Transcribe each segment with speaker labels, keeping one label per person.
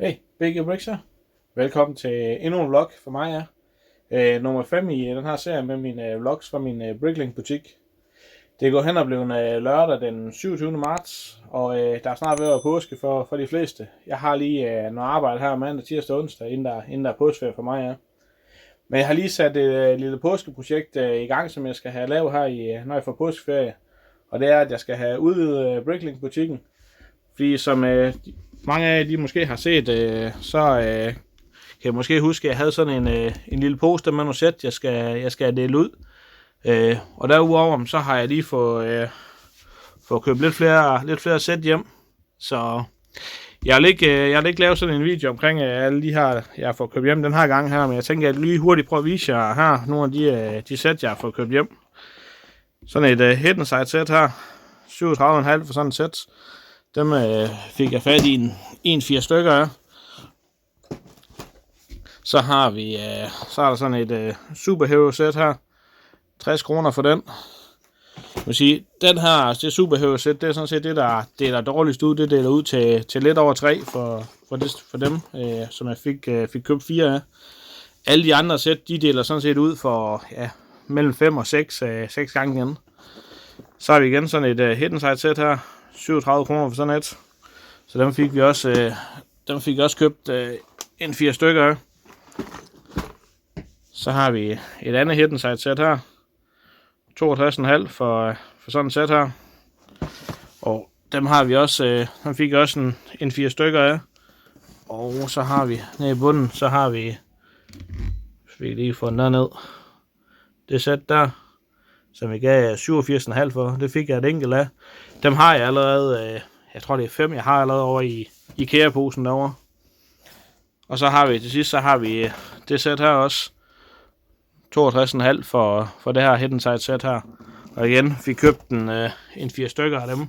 Speaker 1: Hey, Big Bricks her. Velkommen til endnu en vlog for mig nummer 5 i den her serie med mine vlogs fra min Bricklink butik. Det går hen og blev lørdag den 27. marts, og der er snart ved at være påske for de fleste. Jeg har lige noget arbejde her mandag, tirsdag og onsdag, inden der er påskeferie for mig. Men jeg har lige sat et lille påskeprojekt i gang, som jeg skal have lavet her, når jeg får påskeferie. Og det er, at jeg skal have udvidet Bricklink butikken. Fordi som mange af jer de måske har set, kan jeg måske huske, at jeg havde sådan en lille poster med nogle sæt, jeg skal dele ud. Og derudover så har jeg lige fået købt lidt flere sæt hjem. Så jeg vil ikke lave sådan en video omkring alle de her, jeg har fået købt hjem den her gang her. Men jeg tænker, at jeg lige hurtigt prøver at vise jer her nogle af de sæt, jeg har fået købt hjem. Sådan et Hidden Side sæt her. 37,5 for sådan et sæt. Dem fik jeg fat i en 4 stykker af. Så har vi så er der sådan et Superhero sæt her. 60 kroner for den. Jeg vil sige, den her, det Superhero sæt, det er sådan set det, der deler dårligst ud. Det deler ud til lidt over 3 for dem, som jeg fik købt 4 af. Alle de andre sæt, de deler sådan set ud for mellem 5 og 6 gange igen. Så har vi igen sådan et Hidden Side sæt her. 37 kroner for sådan et. Så dem fik vi også købt en 4 stykker af. Så har vi et andet Hidden Side sæt her. 62,5 for sådan et sæt her. Og dem har vi også, dem fik også en 4 stykker af. Og så har vi nede i bunden, så har vi, hvis vi lige får den derned, det sæt der, som jeg gav 87,5 for. Det fik jeg et enkelt af. Dem har jeg allerede, jeg tror det er 5, jeg har allerede over i IKEA-posen derovre. Og så har vi til sidst, så har vi det sæt her også. 62,5 for det her Hidden Side sæt her. Og igen fik købt en 4 stykker af dem.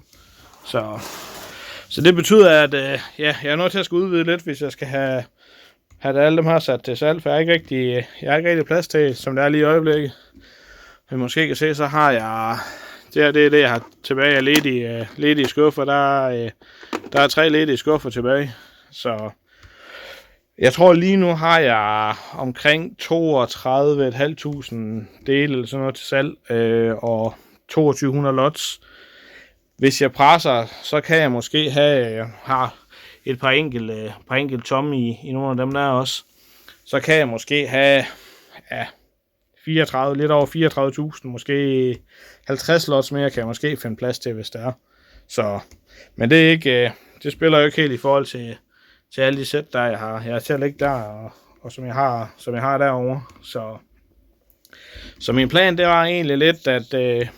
Speaker 1: Så det betyder, at jeg er nødt til at skulle udvide lidt, hvis jeg skal have alle dem her sat til salg. For jeg har ikke rigtig plads til, som det er lige i øjeblikket. Men måske kan se, så har jeg... Det er det, jeg har tilbage af ledige skuffer. Der er 3 ledige skuffer tilbage. Så jeg tror lige nu har jeg omkring 32.500 dele eller sådan noget til salg. Og 2200 lots. Hvis jeg presser, så kan jeg måske har et par enkelt tomme i nogle af dem der også. Så kan jeg måske have 34, lidt over 34.000, måske 50 lots mere kan jeg måske finde plads til, hvis det er. Så, men det er ikke, det spiller jo ikke helt i forhold til alle de sæt, der jeg har. Jeg har til at lægge der, og som jeg har derovre. Så min plan, det var egentlig lidt, at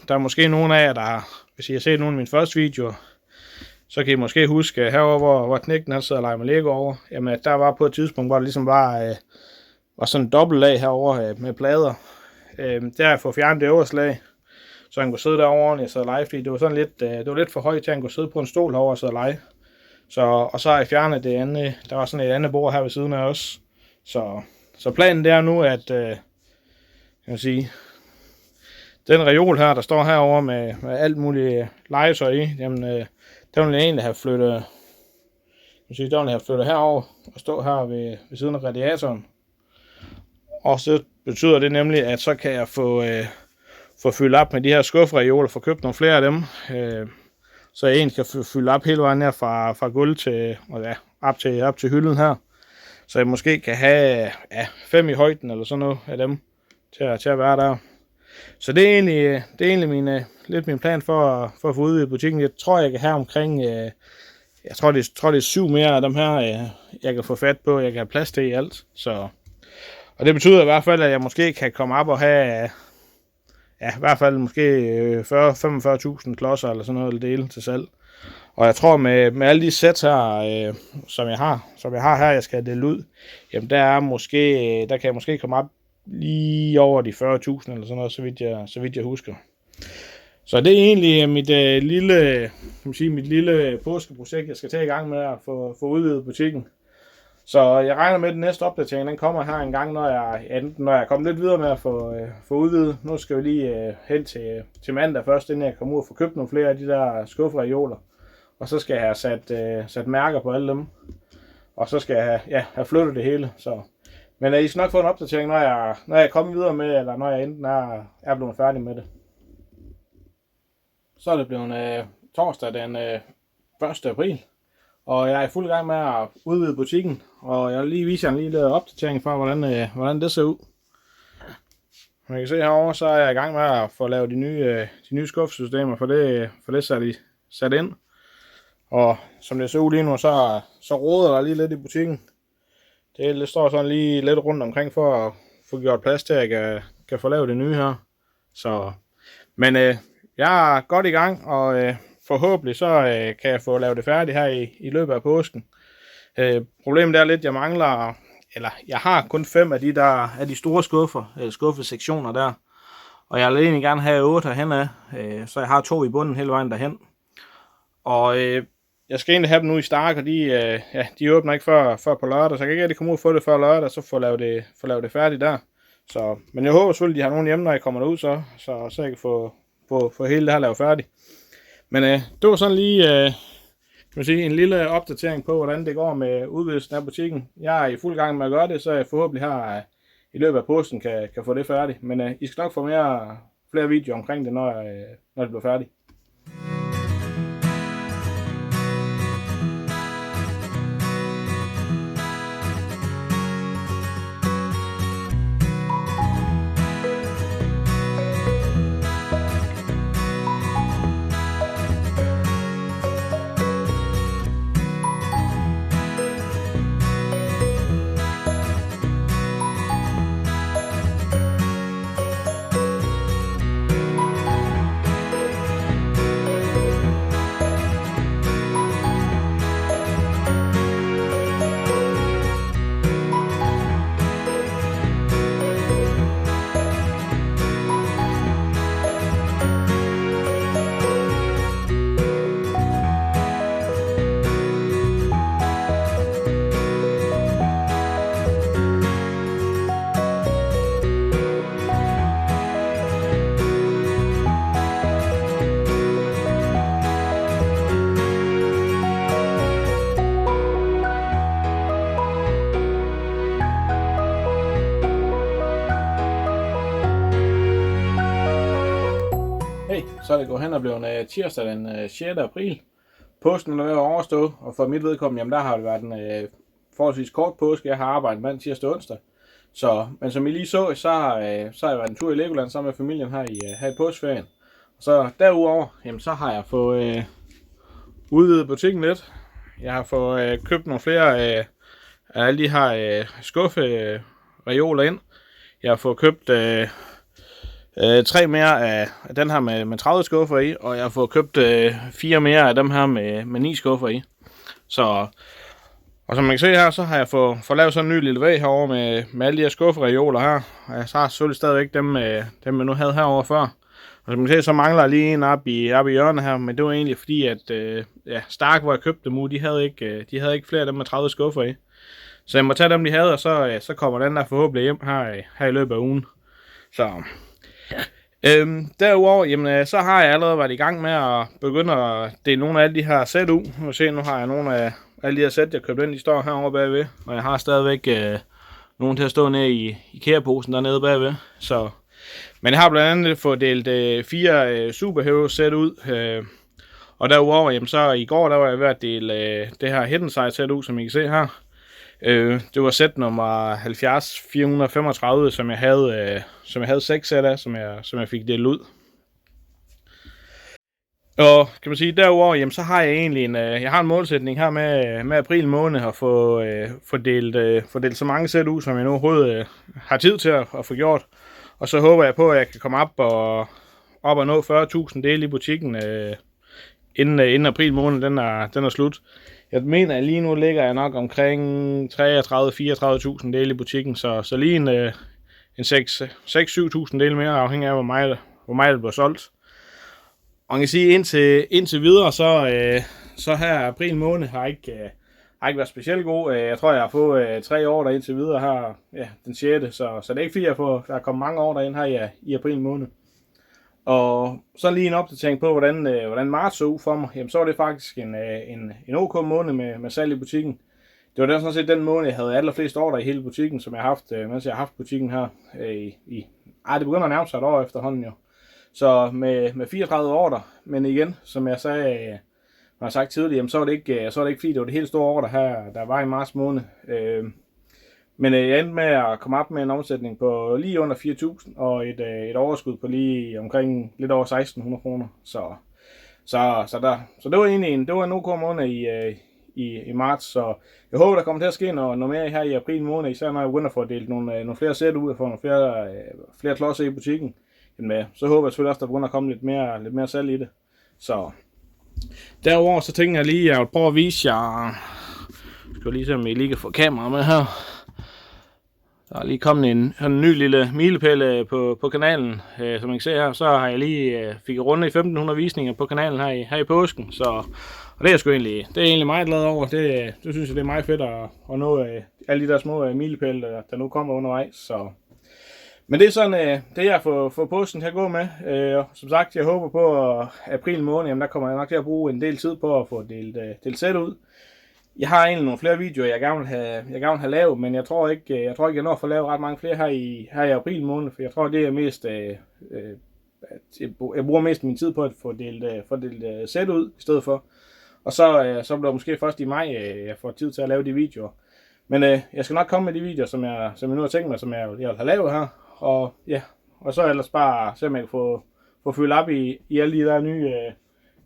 Speaker 1: der er måske nogle af jer, der, hvis I har set nogle af mine første videoer, så kan I måske huske herovre, hvor knægten han sidder og leger med Lego over. Jamen, der var på et tidspunkt, hvor det ligesom var sådan en dobbeltlag herovre med plader. Der har jeg fået fjernet det øverste lag, så han kunne sidde derovre, og sidde og lege, fordi det var sådan lidt, det var lidt for højt til, at han kunne sidde på en stol herovre og sidde og lege. Og så har jeg fjernet det andet, der var sådan et andet bord her ved siden af os. Så planen det er nu, at, jeg kan sige, den reol her, der står herovre med alt muligt legetøj i, jamen, den vil jeg egentlig have flyttet, herover og stå her ved siden af radiatoren. Og så betyder det nemlig, at så kan jeg få fyldt op med de her skuffereoler, få købt nogle flere af dem. Så jeg egentlig kan fylde op hele vejen her fra gulv til, op til hylden her. Så jeg måske kan have 5 i højden eller sådan noget af dem til at være der. Så det er egentlig min plan for at få udvidet butikken. Jeg tror, jeg kan have omkring, jeg tror det er 7 mere af dem her, jeg kan få fat på, jeg kan have plads til i alt. Og det betyder i hvert fald, at jeg måske kan komme op og have, i hvert fald måske 40-45.000 klodser eller sådan noget dele til salg. Og jeg tror med alle de sæt her, som jeg har her, jeg skal dele ud, jamen der kan jeg måske komme op lige over de 40.000 eller sådan noget, så vidt jeg husker. Så det er egentlig mit lille påskeprojekt, jeg skal tage i gang med at få udvidet butikken. Så jeg regner med, at den næste opdatering, den kommer her en gang, når jeg er kommet lidt videre med at få udvidet. Nu skal vi lige hen til mandag først, inden jeg kommer ud og få købt nogle flere af de der skuffereoler. Og så skal jeg have sat mærker på alle dem. Og så skal jeg have flyttet det hele. Så. Men I skal nok få en opdatering, når jeg er kommet videre med, eller når jeg enten er blevet færdig med det. Så er det blevet torsdag den 1. april. Og jeg er i fuld gang med at udvide butikken. Og jeg vil lige vise jer en lille opdatering for, hvordan det ser ud. Man kan se herovre, så er jeg i gang med at få lavet de nye skuffesystemer, for det sat ind. Og som det ser ud lige nu, så roder der lige lidt i butikken. Det står sådan lige lidt rundt omkring for at få gjort plads til, at jeg kan få lavet det nye her. Så, men jeg er godt i gang, og forhåbentlig så kan jeg få lavet det færdigt her i løbet af påsken. Problemet er lidt, at jeg mangler, eller jeg har kun 5 af de store skuffesektioner der. Og jeg vil egentlig gerne have 8 herhen af, så jeg har 2 i bunden hele vejen derhen. Og jeg skal egentlig have dem nu i Stark, og de åbner ikke før på lørdag, så jeg kan ikke rigtig komme ud og få det før lørdag, så få lavet det færdigt der. Så, men jeg håber selvfølgelig, at de har nogen hjemme, når jeg kommer derud, så jeg kan få hele det her lavet færdigt. Men det var sådan lige kan man sige, en lille opdatering på, hvordan det går med udvidelsen af butikken. Jeg er i fuld gang med at gøre det, så jeg forhåbentlig her i løbet af påsken kan få det færdigt. Men I skal nok få flere videoer omkring det, når det bliver færdigt. Så er det gået hen og blevet tirsdag den 6. april. Påsken er ved at overstå, og for mit vedkommende, jamen der har det været en forholdsvis kort påske. Jeg har arbejdet mandag, tirsdag og onsdag. Men som I lige så har jeg været en tur i Legoland sammen med familien her i påskeferien. Så derudover, jamen så har jeg fået udvidet butikken lidt. Jeg har fået købt nogle flere af alle de her skuffereoler ind. Jeg har fået købt 3 mere af den her med 30 skuffer i, og jeg har fået købt 4 mere af dem her med 9 skuffer i. Så, og som man kan se her, så har jeg fået lavet sådan en ny lille væg herovre med alle de her skuffereoler her. Og jeg har selvfølgelig stadigvæk dem jeg nu havde herovre før. Og som man kan se, så mangler jeg lige en op i hjørnet her, men det var egentlig fordi, at Stark, hvor jeg købte dem de havde ikke flere af dem med 30 skuffer i. Så jeg må tage dem, de havde, og så kommer den der forhåbentlig hjem her i løbet af ugen. Så derudover, jamen, så har jeg allerede været i gang med at begynde at dele nogle af alle de her sæt ud. Nu har jeg nogle af alle de her sæt, jeg købte ind, de står herovre bagved. Og jeg har stadigvæk nogle til at stå nede i IKEA-posen dernede bagved. Så, men jeg har blandt andet fået delt 4 Superhero sæt ud. Og derudover, jamen, så i går der var jeg ved at dele det her Hidden Side sæt ud, som I kan se her. Det var sæt nummer 70435, som jeg havde 6 sæt af, som jeg fik delt ud. Og kan man sige, derudover, jamen, så har jeg egentlig jeg har en målsætning her med april måned at få delt så mange sæt ud, som jeg nu overhovedet har tid til at få gjort. Og så håber jeg på, at jeg kan komme op og nå 40.000 dele i butikken, inden april måned den er slut. Jeg mener, at lige nu ligger jeg nok omkring 33-34.000 dele i butikken, så lige en 6-7.000 dele mere, afhængig af, hvor meget det bliver solgt. Og man kan sige, indtil videre, så her april måned har ikke været specielt god. Jeg tror, jeg har fået 3 år der indtil videre her, den 6. Så det er ikke fordi, der er kommet mange år derind her i april måned. Og så lige en opdatering på, hvordan marts så ud for mig. Jamen, så var det faktisk en OK måned med salg i butikken. det var sådan set den måned, jeg havde allerflest ordre i hele butikken, som jeg har haft, mens jeg har haft butikken her det begynder at nærme sig et år efterhånden jo. Så med 34 ordre, men igen, som jeg sagde, har sagt tidligere, så var det ikke fordi det var det helt store ordre her, der var i marts måned. Men jeg endte med at komme op med en omsætning på lige under 4.000 og et overskud på lige omkring lidt over 1.600 kroner. Så det var egentlig det var en OK måned i marts, så jeg håber, der kommer til at ske noget mere her i april måned, især når jeg begynder at få delt nogle flere sæt ud og få nogle flere klodser i butikken. Så håber jeg selvfølgelig også, der begynder at komme lidt mere salg i det. Så derudover så tænker jeg lige, at jeg vil prøve at vise jer. Jeg skal lige se, om I lige kan få kameraet med her. Der er lige kommet en ny lille milepæl på kanalen. Som I kan se her, så har jeg lige fik rundet i 1500 visninger på kanalen her i påsken. Og det er egentlig meget glad over. Det synes jeg, det er meget fedt at nå alle de der små milepæle, der nu kommer undervejs. Men det er sådan, det jeg får påsken til at gå med. Som sagt, jeg håber på april måned, jamen der kommer jeg nok til at bruge en del tid på at få delt sæt ud. Jeg har egentlig nogle flere videoer, jeg gerne vil have lavet, men jeg tror ikke, jeg når at få lavet ret mange flere her i april måned, for jeg tror, det er mest, jeg bruger mest min tid på at få delt sæt ud i stedet for. Og så bliver det måske først i maj, jeg får tid til at lave de videoer. Men jeg skal nok komme med de videoer, som jeg nu har tænkt mig, som jeg vil have lavet her. Og ja, og så ellers bare se, om jeg kan få fyldt op i alle de der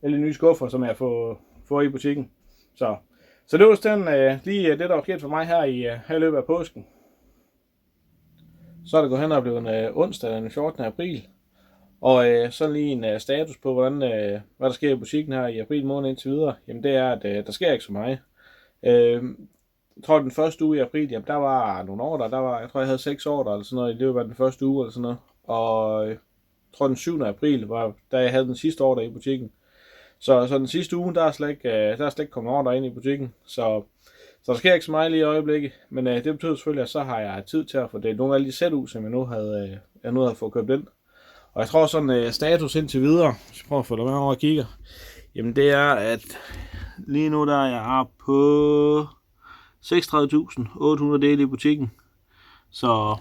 Speaker 1: nye skuffer, som jeg får i butikken. Så det var lige det, der var sket for mig her i løbet af påsken. Så er det gået hen og blevet onsdag den 14. april. Og så lige en status på, hvad der sker i butikken her i april måned indtil videre. Jamen det er, at der sker ikke så meget. Jeg tror, den første uge i april, jamen der var nogle ordre. Jeg tror, jeg havde 6 ordre eller sådan noget i løbet af den første uge eller sådan noget. Og jeg tror, den 7. april var, da jeg havde den sidste ordre i butikken. Så den sidste uge, der er slet ikke kommet ordre ind i butikken. Så der sker ikke så meget lige i øjeblikket. Men det betyder selvfølgelig, at så har jeg tid til at få delt nogle af de sæt ud, som jeg nu havde fået købt ind. Og jeg tror sådan status indtil videre, hvis jeg prøver at få det med over og kigger. Jamen det er, at lige nu der er jeg på 36.800 dele i butikken. Så,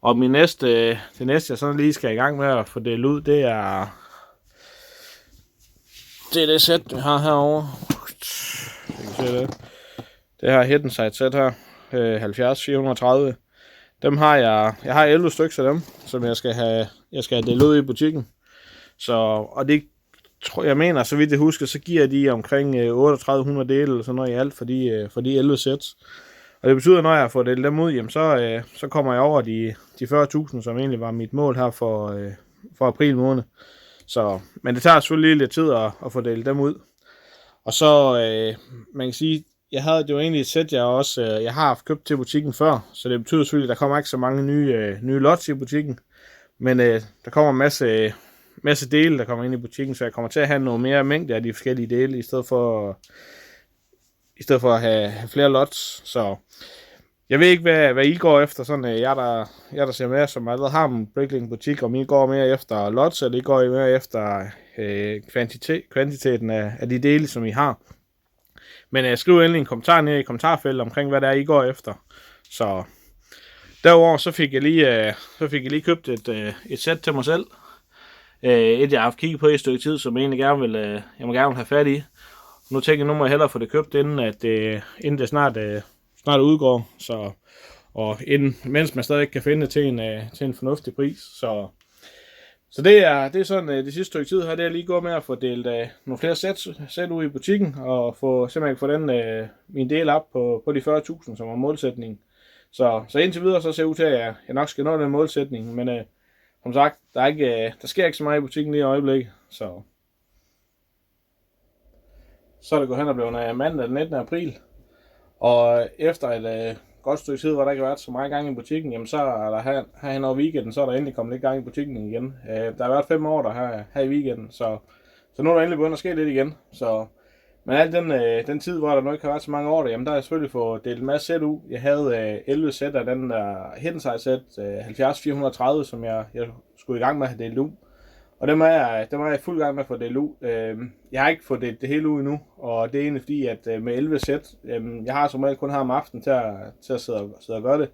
Speaker 1: og det næste jeg sådan lige skal i gang med at få delt ud, det er det sæt, vi har herovre. Det her Hidden Side sæt her, 70-430. Dem har jeg har 11 stykker af dem, som jeg skal have delt ud i butikken. Og det jeg mener, så vidt jeg husker, så giver de omkring 3800 dele eller sådan noget i alt for de 11 sæt. Og det betyder, når jeg får delt dem ud, jamen så kommer jeg over de 40.000, som egentlig var mit mål her for april måned. Men det tager selvfølgelig lidt tid at få delt dem ud. Og så, man kan sige, det var egentlig et sæt, jeg har haft købt til butikken før, så det betyder selvfølgelig, at der kommer ikke så mange nye lots i butikken. Men der kommer en masse dele, der kommer ind i butikken, så jeg kommer til at have noget mere mængde af de forskellige dele, i stedet for at have flere lots. Så jeg ved ikke, hvad I går efter, sådan jeg der ser med, som allerede har en Bricklink butik, om I går mere efter lots, eller I går mere efter kvantiteten af de dele, som I har. Men skriv endelig en kommentar ned i kommentarfeltet omkring, hvad det er, I går efter. Så derudover så fik jeg lige købt et sæt til mig selv. Jeg har haft kigget på i et stykke tid, som jeg egentlig gerne vil have fat i. Nu tænker jeg, nu må jeg hellere få det købt, inden det snart udgår. Og mens man stadig kan finde det til en fornuftig pris. Så det er sådan det sidste stykke tid her, det er lige gået med at få delt nogle flere sæt ud i butikken, og simpelthen få min del op på de 40.000, som var målsætningen. Så indtil videre så ser det ud til, at jeg nok skal nå den målsætning, men som sagt, der sker ikke så meget i butikken lige i øjeblikket. Så er det gået hen og blevet mandag den 19. april, og efter et godt stykke tid, hvor der ikke har været så meget gang i butikken, jamen så er der herhen over weekenden, så er der endelig kommet lidt gang i butikken igen. Der har været 5 år her i weekenden, så nu er der endelig begyndt at ske lidt igen. Men al den tid, hvor der nok ikke har været så mange år, jamen der har jeg selvfølgelig fået delt en masse sæt ud. Jeg havde 11 sæt af den der Hidden Side sæt 70-430, som jeg skulle i gang med at have delt ud. Og dem er jeg i fuld gang med at få delt ud. Jeg har ikke fået det hele ud endnu, og det er egentlig fordi, at med 11 sæt, jeg har som regel kun her om aftenen til at sidde og gøre det.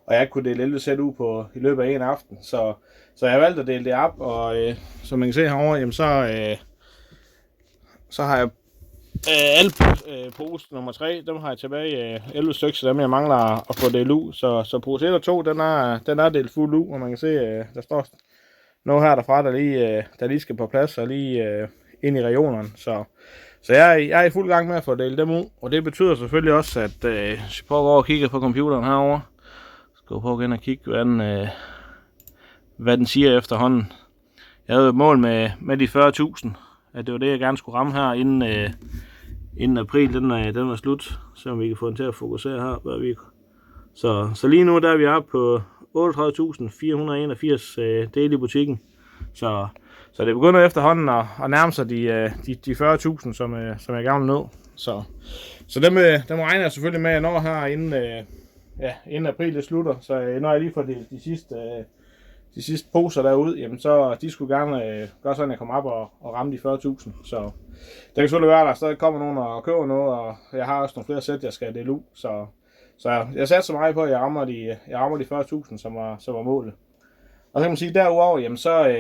Speaker 1: Og jeg har ikke kunnet dele 11 sæt ud i løbet af en aften. Så jeg har valgt at dele det op, og som man kan se herovre, jamen så har jeg alle pose nummer 3, dem har jeg tilbage 11 stykker, så dem jeg mangler at få delt ud. Så pose 1 og 2, den er delt fuldt ud, og man kan se, der står noget her derfra, der lige skal på plads og lige ind i regionerne. Så jeg er i fuld gang med at få delt dem ud, og det betyder selvfølgelig også, at hvis vi prøver at gå over og kigge på computeren herovre, skal vi prøve igen at kigge, hvad den siger efterhånden. Jeg havde et mål med de 40.000, at det var det, jeg gerne skulle ramme her, inden april den var slut, så vi kan få den til at fokusere her. Så lige nu der er vi oppe på 38.481 dele i butikken. Så det begynder efterhånden at nærme sig de 40.000, som jeg gerne vil nå. Så dem regner jeg selvfølgelig med, at jeg når her inden april det slutter. Så når jeg lige får de sidste poser derud, jamen så de skulle gerne gøre sådan, at jeg kommer op og ramme de 40.000. Så det kan selvfølgelig være, at der stadig kommer nogen og køber noget, og jeg har også nogle flere sæt, jeg skal dele ud. Så jeg satte så meget på, at jeg rammer de 40.000, som var målet. Og så kan man sige, derudover, jamen så,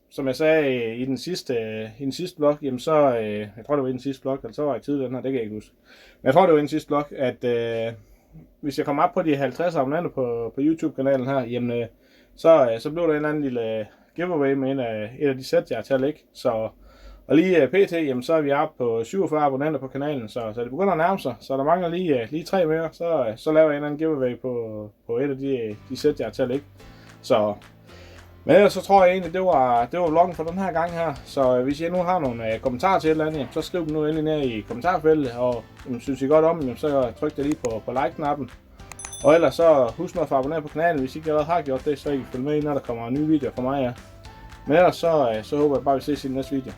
Speaker 1: som jeg sagde i den sidste blog, jamen så, jeg tror det var i den sidste blog, eller så var jeg tidligere den her, det kan jeg ikke huske. Men jeg tror det var i den sidste blog, at hvis jeg kommer op på de 50 abonnenter på YouTube-kanalen her, jamen så blev der en eller anden lille giveaway med et af de sæt, jeg har til at lægge. Og lige pt, jamen så er vi oppe på 47 abonnenter på kanalen, så det begynder at nærme sig. Så der mangler lige 3 mere, så laver jeg en eller anden giveaway på et af de sæt, jeg har til at lægge. Men ellers så tror jeg egentlig, det var vloggen for den her gang her. Så hvis I nu har nogle kommentarer til et eller andet, så skriv dem nu endelig ned i kommentarfeltet. Og synes I godt om dem, så tryk det lige på like-knappen. Og ellers så husk nu at få abonnere på kanalen, hvis I ikke allerede har gjort det, så I kan følge med, når der kommer nye videoer fra mig. Ja. Men ellers så håber jeg bare, at vi ses i den næste video.